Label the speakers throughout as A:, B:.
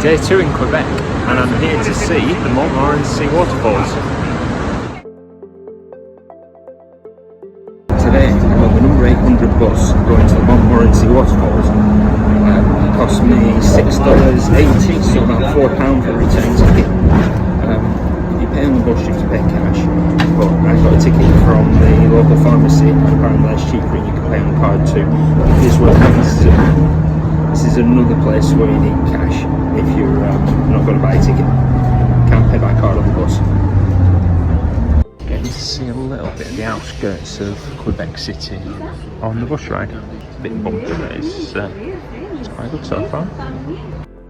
A: Day 2 in Quebec, and I'm here to see the Montmorency Waterfalls. Today I'm on the number 800 bus going to the Montmorency Waterfalls. It cost me $6.80, so about £4 for a return ticket. If you pay on the bus you have to pay cash, but I got a ticket from the local pharmacy and apparently that's cheaper and you can pay on card too. This is another place where you need cash if you're not going to buy a ticket. Can't pay by card on the bus. Getting to see a little bit of the outskirts of Quebec City on the bus ride. It's a bit bumpy, but it's quite good so far.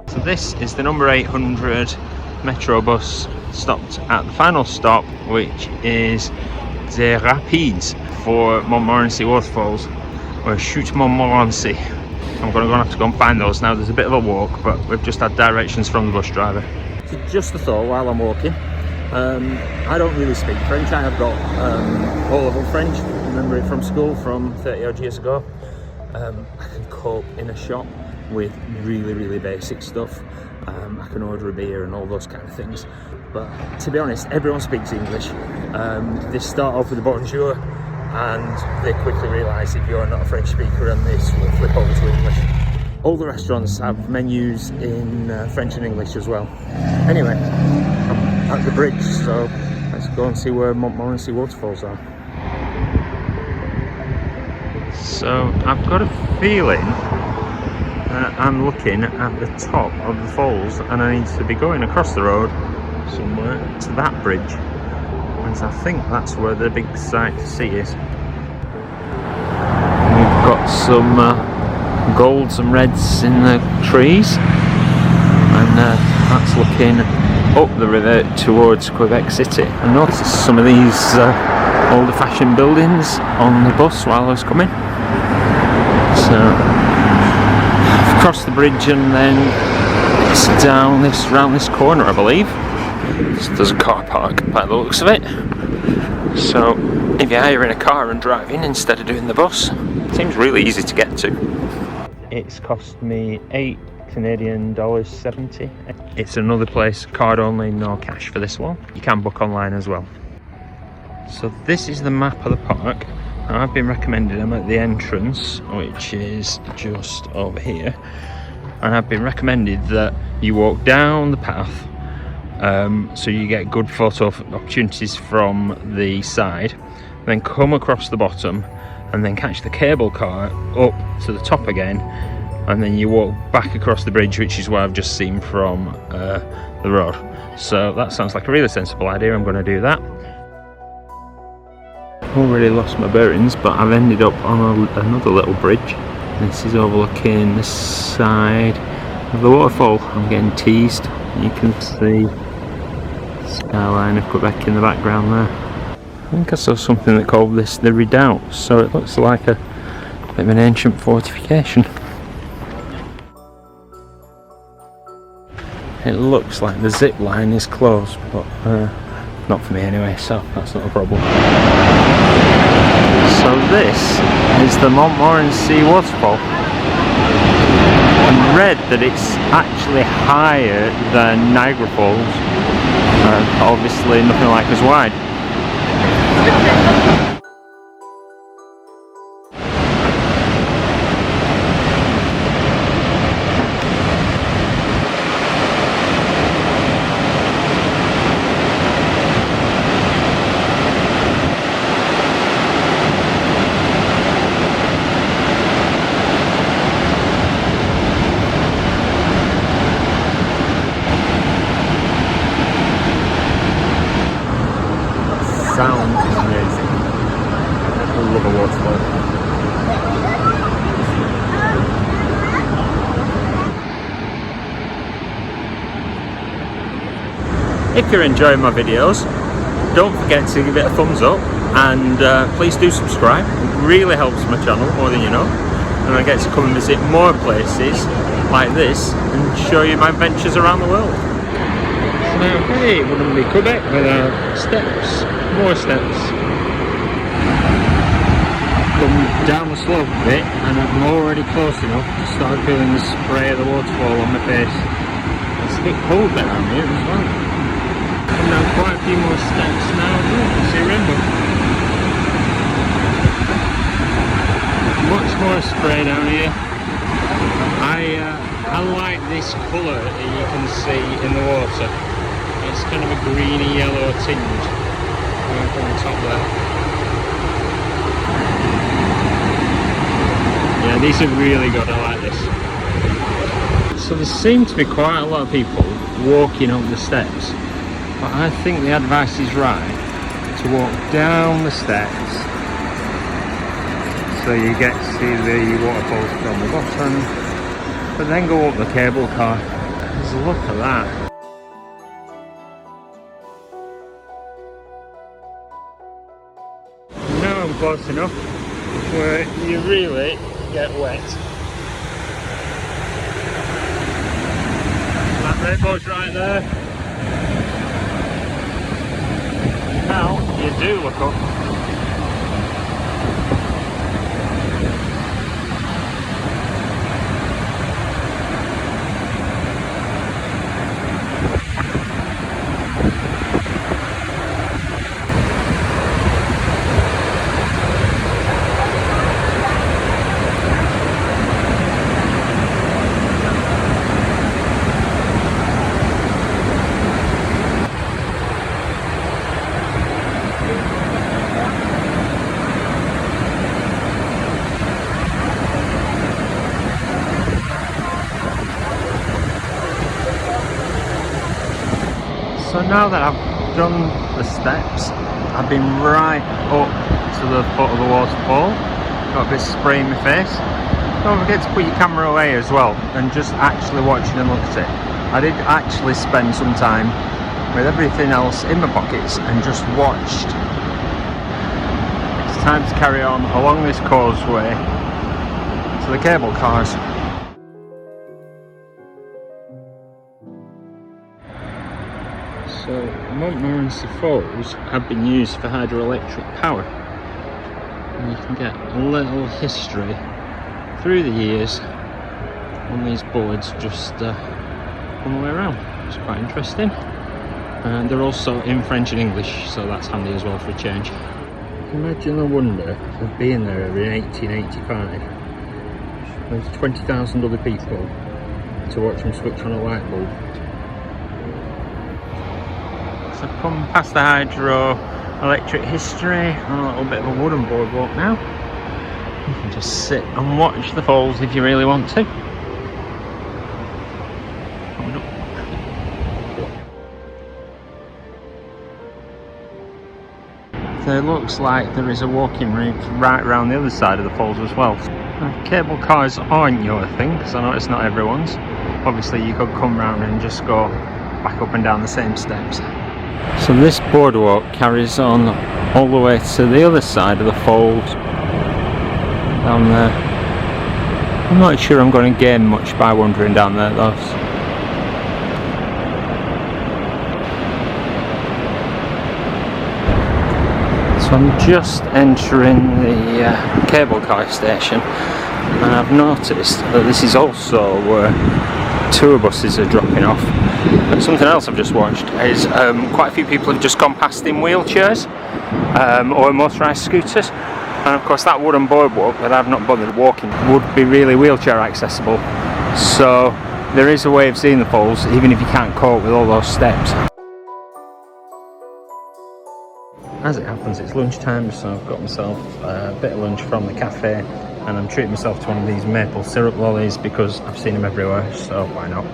A: So this is the number 800 metro bus stopped at the final stop, which is Des Rapides for Montmorency Waterfalls, or Chute Montmorency. I'm going to have to go and find those now. There's a bit of a walk, but we've just had directions from the bus driver. So just a thought while I'm walking. I don't really speak French. I have got O-level French. I remember it from school from 30 odd years ago. I can cope in a shop with really basic stuff. I can order a beer and all those kind of things. But to be honest, everyone speaks English. They start off with a bonjour, and they quickly realise if you're not a French speaker, and they flip over to English. All the restaurants have menus in French and English as well. Anyway, I'm at the bridge, so let's go and see where Montmorency Waterfalls are. So I've got a feeling I'm looking at the top of the falls, and I need to be going across the road somewhere to that bridge. I think that's where the big sight to see is. We've got some golds and reds in the trees, and that's looking up the river towards Quebec City. I noticed some of these older fashioned buildings on the bus while I was coming. So I've crossed the bridge and then it's down this round this corner, I believe. There's a car park by the looks of it. So if you're hiring a car and driving instead of doing the bus, it seems really easy to get to. It's cost me $8.70. It's another place, card only, no cash for this one. You can book online as well. So this is the map of the park. I've been recommended, I'm at the entrance, which is just over here, and I've been recommended that you walk down the path so you get good photo opportunities from the side, then come across the bottom and then catch the cable car up to the top again, and then you walk back across the bridge, which is where I've just seen from the road. So that sounds like a really sensible idea. I'm going to do that. Already lost my bearings, but I've ended up on another little bridge. This is overlooking the side of the waterfall. I'm getting teased. You can see skyline of Quebec in the background there. I think I saw something that called this the Redoubt, so it looks like a bit of an ancient fortification. It looks like the zip line is closed, but not for me anyway, so that's not a problem. So this is the Montmorency Waterfall. I read that it's actually higher than Niagara Falls. Obviously nothing like as wide. Sound is amazing. I love a waterfall. If you're enjoying my videos, don't forget to give it a thumbs up, and please do subscribe. It really helps my channel more than you know, and I get to come and visit more places like this and show you my adventures around the world. Now, hey, we're going to be Quebec with our steps, more steps. Come down the slope a bit, and I'm already close enough to start feeling the spray of the waterfall on my face. a bit cold down here as well. Come down quite a few more steps now. Oh, you can see a rainbow. Much more spray down here. I like this colour that you can see in the water. It's kind of a greeny yellow tinge from the top there. Yeah, these are really good, I like this. So there seem to be quite a lot of people walking up the steps, but I think the advice is right to walk down the steps so you get to see the waterfalls from the bottom, but then go up the cable car. There's a look at that. Now I'm close enough where you really get wet. That rainbow's right there. Now you do look up. So now that I've done the steps, I've been right up to the foot of the waterfall. Got a bit of spray in my face. Don't forget to put your camera away as well and just actually watch it and look at it. I did actually spend some time with everything else in my pockets and just watched. It's time to carry on along this causeway to the cable cars. So Montmorency Falls have been used for hydroelectric power, and you can get a little history through the years on these boards just on the way around. It's quite interesting, and they're also in French and English, so that's handy as well for a change. Imagine the wonder of being there in 1885 with 20,000 other people to watch them switch on a light bulb. So I've come past the hydro-electric history on a little bit of a wooden boardwalk now. You can just sit and watch the falls if you really want to. So it looks like there is a walking route right around the other side of the falls as well. Cable cars aren't your thing, because I know it's not everyone's. Obviously you could come round and just go back up and down the same steps. So this boardwalk carries on all the way to the other side of the falls down there. I'm not sure I'm going to gain much by wandering down there though. So I'm just entering the cable car station, and I've noticed that this is also where tour buses are dropping off. And something else I've just watched is quite a few people have just gone past in wheelchairs or motorised scooters, and of course that wooden boardwalk that I've not bothered walking would be really wheelchair accessible. So there is a way of seeing the falls even if you can't cope with all those steps. As it happens, it's lunchtime, so I've got myself a bit of lunch from the cafe, and I'm treating myself to one of these maple syrup lollies because I've seen them everywhere, so why not?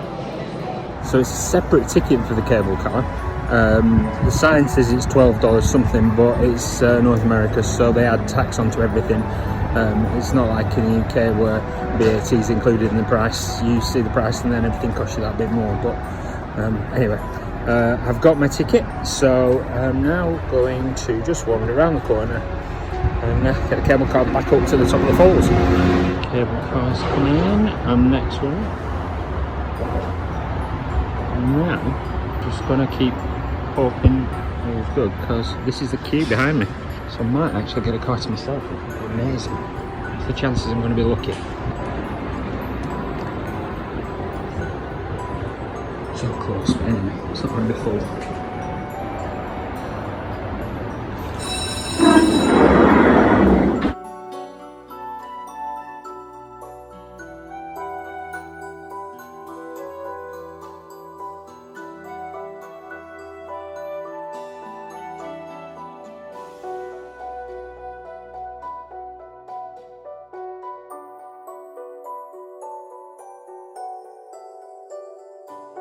A: So it's a separate ticket for the cable car. The sign says it's $12 something, but it's North America, so they add tax onto everything. It's not like in the UK where VAT is included in the price. You see the price and then everything costs you that bit more. But anyway, I've got my ticket, so I'm now going to just wander around the corner and get the cable car back up to the top of the falls. Cable car's coming in, I'm next one. And now, just going to keep hoping all's good, because this is the queue behind me. So I might actually get a car to myself, which would be amazing. What's the chances I'm going to be lucky? So close, but anyway, it's not going to be full.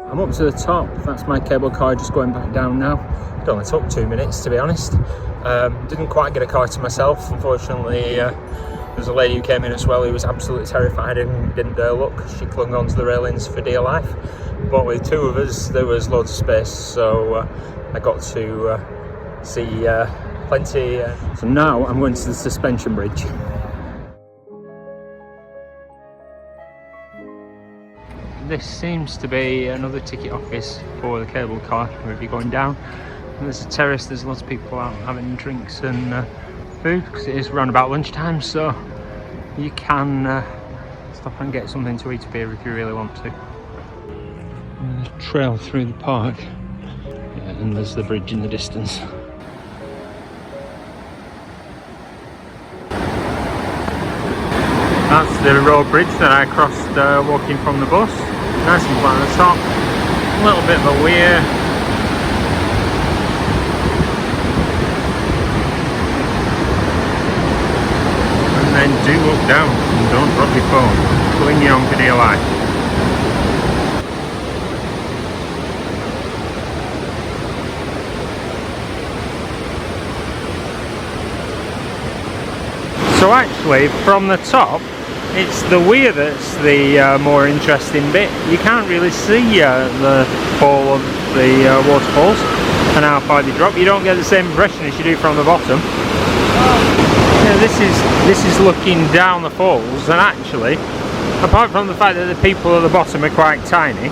A: I'm up to the top, that's my cable car just going back down now. It only took 2 minutes to be honest. Didn't quite get a car to myself, unfortunately. There's a lady who came in as well who was absolutely terrified and didn't dare look. She clung onto the railings for dear life. But with 2 of us there was loads of space, so I got to see plenty. So now I'm going to the suspension bridge. This seems to be another ticket office for the cable car wherever you're going down. And there's a terrace, there's lots of people out having drinks and food because it is around about lunchtime, so you can stop and get something to eat up here if you really want to. And there's a trail through the park, yeah, and there's the bridge in the distance. That's the road bridge that I crossed walking from the bus. Nice and flat at the top, a little bit of a weir. And then do look down and don't drop your phone. Clinging on for dear life. So actually, from the top, it's the weir that's the more interesting bit. You can't really see the fall of the waterfalls and how far they drop. You don't get the same impression as you do from the bottom. Yeah, this is looking down the falls, and actually, apart from the fact that the people at the bottom are quite tiny,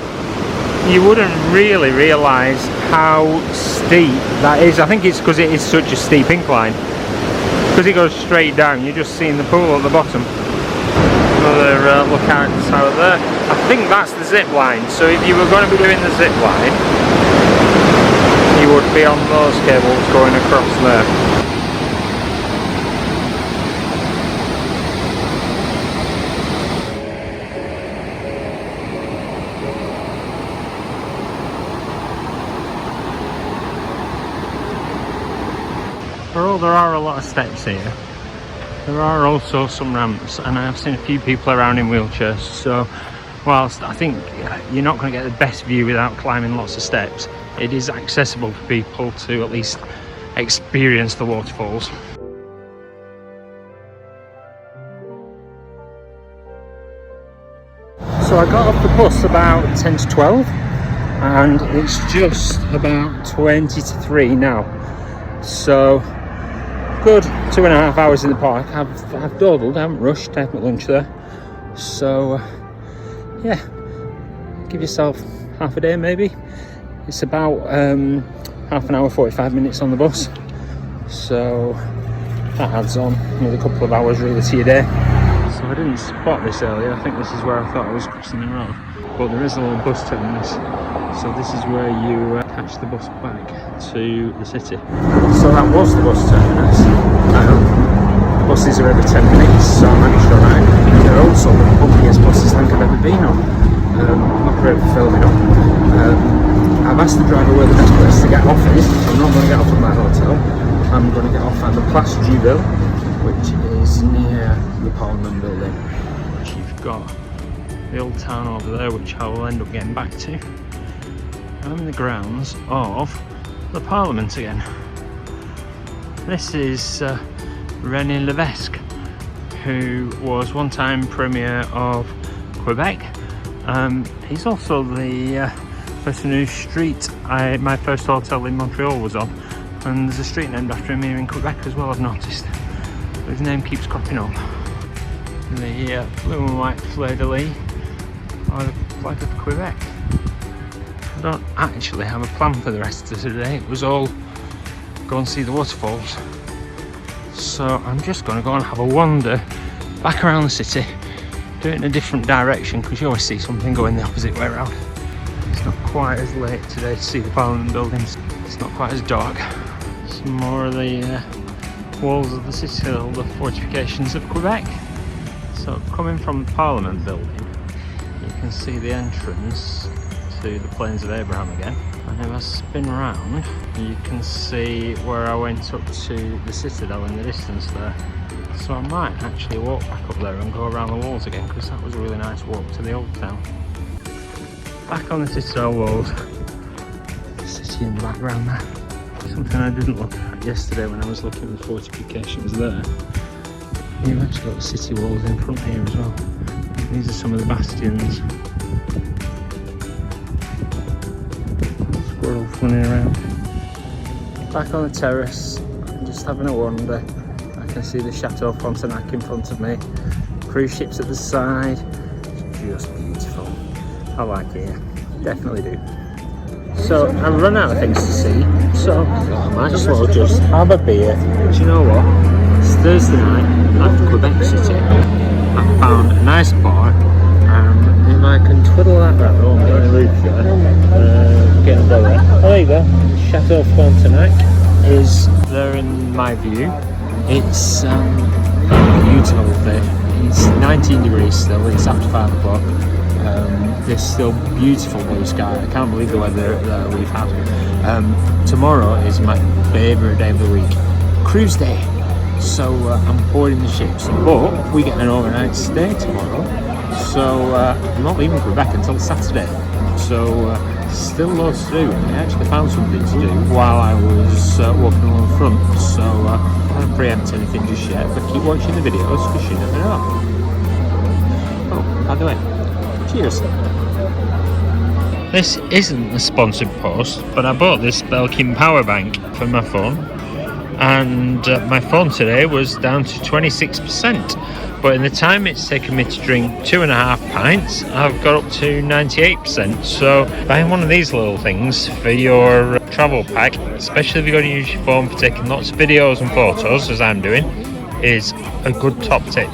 A: you wouldn't really realise how steep that is. I think it's because it is such a steep incline. Because it goes straight down, you're just seeing the pool at the bottom. Another lookout tower there. I think that's the zip line, so if you were going to be doing the zip line, you would be on those cables going across there. Although there are a lot of steps here, there are also some ramps, and I have seen a few people around in wheelchairs, so whilst I think you're not going to get the best view without climbing lots of steps, it is accessible for people to at least experience the waterfalls. So I got off the bus about 10 to 12 and it's just about 20 to 3 now, so good 2.5 hours in the park. I've dawdled, I haven't rushed, I haven't lunch there, so yeah, give yourself half a day maybe. It's about half an hour 45 minutes on the bus, so that adds on another couple of hours really to your day. So I didn't spot this earlier. I think this is where I thought I was crossing the road, but there is a little bus terminus, so this is where you catch the bus back to the city. So that was the bus terminus. The buses are every 10 minutes, so I managed to ride. They're also the bumpiest buses I think I've ever been on. Not great for filming up. I've asked the driver where the best place to get off is. I'm not going to get off at my hotel. I'm going to get off at the Place du Ville, which is near the Parliament building. Which you've got the old town over there, which I will end up getting back to. I'm in the grounds of the Parliament again. This is René Lévesque, who was one-time Premier of Quebec. He's also the person whose street my first hotel in Montreal was on, and there's a street named after him here in Quebec as well, I've noticed. But his name keeps cropping up. The blue and white fleur-de-lis are the flag of Quebec. I don't actually have a plan for the rest of today. It was all go and see the waterfalls. So I'm just going to go and have a wander back around the city, do it in a different direction, because you always see something going the opposite way around. It's not quite as late today to see the Parliament buildings. It's not quite as dark. Some more of the walls of the Citadel, the fortifications of Quebec. So coming from the Parliament building, you can see the entrance to the Plains of Abraham again. And if I spin round, you can see where I went up to the Citadel in the distance there. So I might actually walk back up there and go around the walls again, because that was a really nice walk to the old town. Back on the Citadel walls, the city in the background there. Something I didn't look at yesterday when I was looking at the fortifications there. You've actually got the city walls in front here as well. These are some of the bastions. Squirrel running around. Back on the terrace, just having a wander. I can see the Chateau Frontenac in front of me. Cruise ships at the side. It's just beautiful. I like it here. Definitely do. So I've run out of things to see, so I might as well just have a beer. Do you know what? It's Thursday night at Quebec City. I found a nice bar, and if I can twiddle that around, oh, I'm getting a roof there, getting better. Oh, there you go. Chateau Frontenac is there in my view. It's beautiful day. It's 19 degrees still, it's after 5 o'clock. There's still beautiful blue sky. I can't believe the weather that we've had. Tomorrow is my favourite day of the week, cruise day. So I'm boarding the ships, but we get an overnight stay tomorrow. So I'm not leaving Quebec until Saturday. So still loads to do. I actually found something to do while I was walking along the front. So I don't preempt anything just yet, but keep watching the videos because you never know. Oh, by the way, cheers. This isn't a sponsored post, but I bought this Belkin power bank for my phone, and my phone today was down to 26%, but in the time it's taken me to drink 2.5 pints, I've got up to 98%. So buying one of these little things for your travel pack, especially if you're going to use your phone for taking lots of videos and photos, as I'm doing, is a good top tip.